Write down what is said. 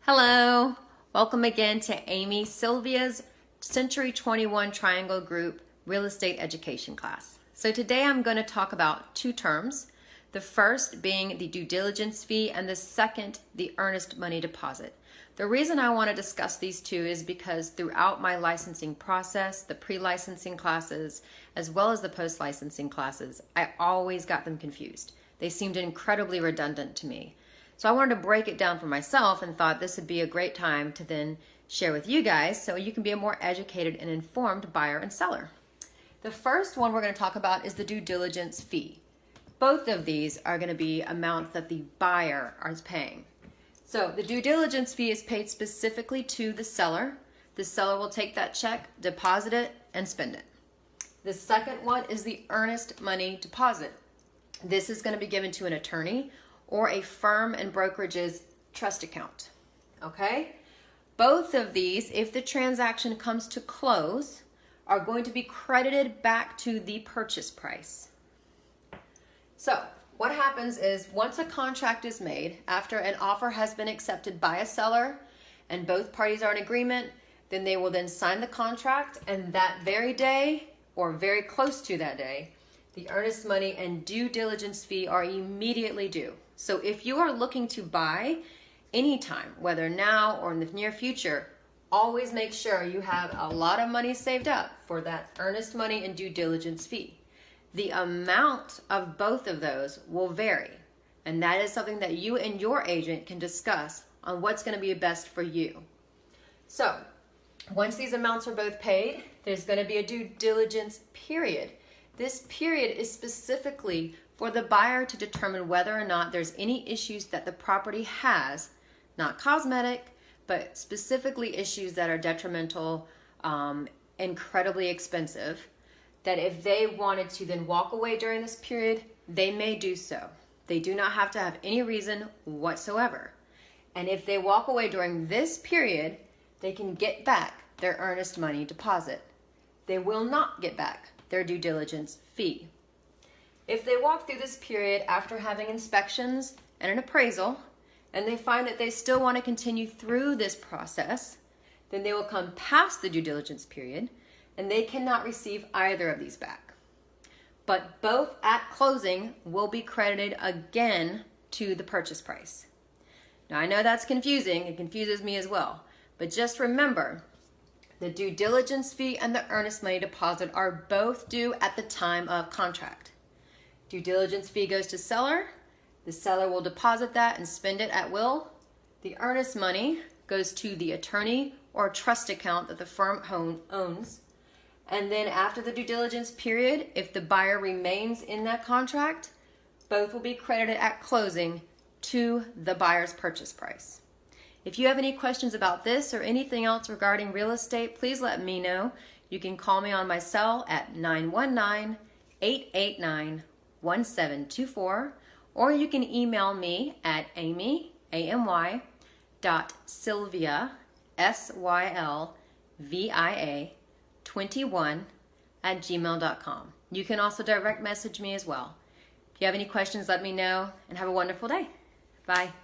Hello, welcome again to Amy Sylvia's Century 21 Triangle Group Real Estate Education class. So today I'm going to talk about two terms, the first being the due diligence fee and the second the earnest money deposit. The reason I want to discuss these two is because throughout my licensing process, the pre-licensing classes, as well as the post-licensing classes, I always got them confused. They seemed incredibly redundant to me. So I wanted to break it down for myself and thought this would be a great time to then share with you guys so you can be a more educated and informed buyer and seller. The first one we're going to talk about is the due diligence fee. Both of these are going to be amounts that the buyer is paying. So the due diligence fee is paid specifically to the seller. The seller will take that check, deposit it, and spend it. The second one is the earnest money deposit. This is going to be given to an attorney or a firm and brokerage's trust account. Okay? Both of these, if the transaction comes to close, are going to be credited back to the purchase price. So, what happens is once a contract is made, after an offer has been accepted by a seller and both parties are in agreement, then they will then sign the contract, and that very day or very close to that day, the earnest money and due diligence fee are immediately due. So if you are looking to buy anytime, whether now or in the near future, always make sure you have a lot of money saved up for that earnest money and due diligence fee. The amount of both of those will vary, and that is something that you and your agent can discuss on what's going to be best for you. So once these amounts are both paid, there's going to be a due diligence period. This period is specifically for the buyer to determine whether or not there's any issues that the property has, not cosmetic, but specifically issues that are detrimental, incredibly expensive, that if they wanted to then walk away during this period, they may do so. They do not have to have any reason whatsoever. And if they walk away during this period, they can get back their earnest money deposit. They will not get back their due diligence fee. If they walk through this period after having inspections and an appraisal, and they find that they still want to continue through this process, then they will come past the due diligence period, and they cannot receive either of these back. But both at closing will be credited again to the purchase price. Now I know that's confusing, it confuses me as well, but just remember, the due diligence fee and the earnest money deposit are both due at the time of contract. Due diligence fee goes to seller. The seller will deposit that and spend it at will. The earnest money goes to the attorney or trust account that the firm owns. And then after the due diligence period, if the buyer remains in that contract, both will be credited at closing to the buyer's purchase price. If you have any questions about this or anything else regarding real estate, please let me know. You can call me on my cell at 919-889-1724, or you can email me at amy.sylvia, SYLVIA 21@gmail.com. You can also direct message me as well. If you have any questions, let me know, and have a wonderful day. Bye.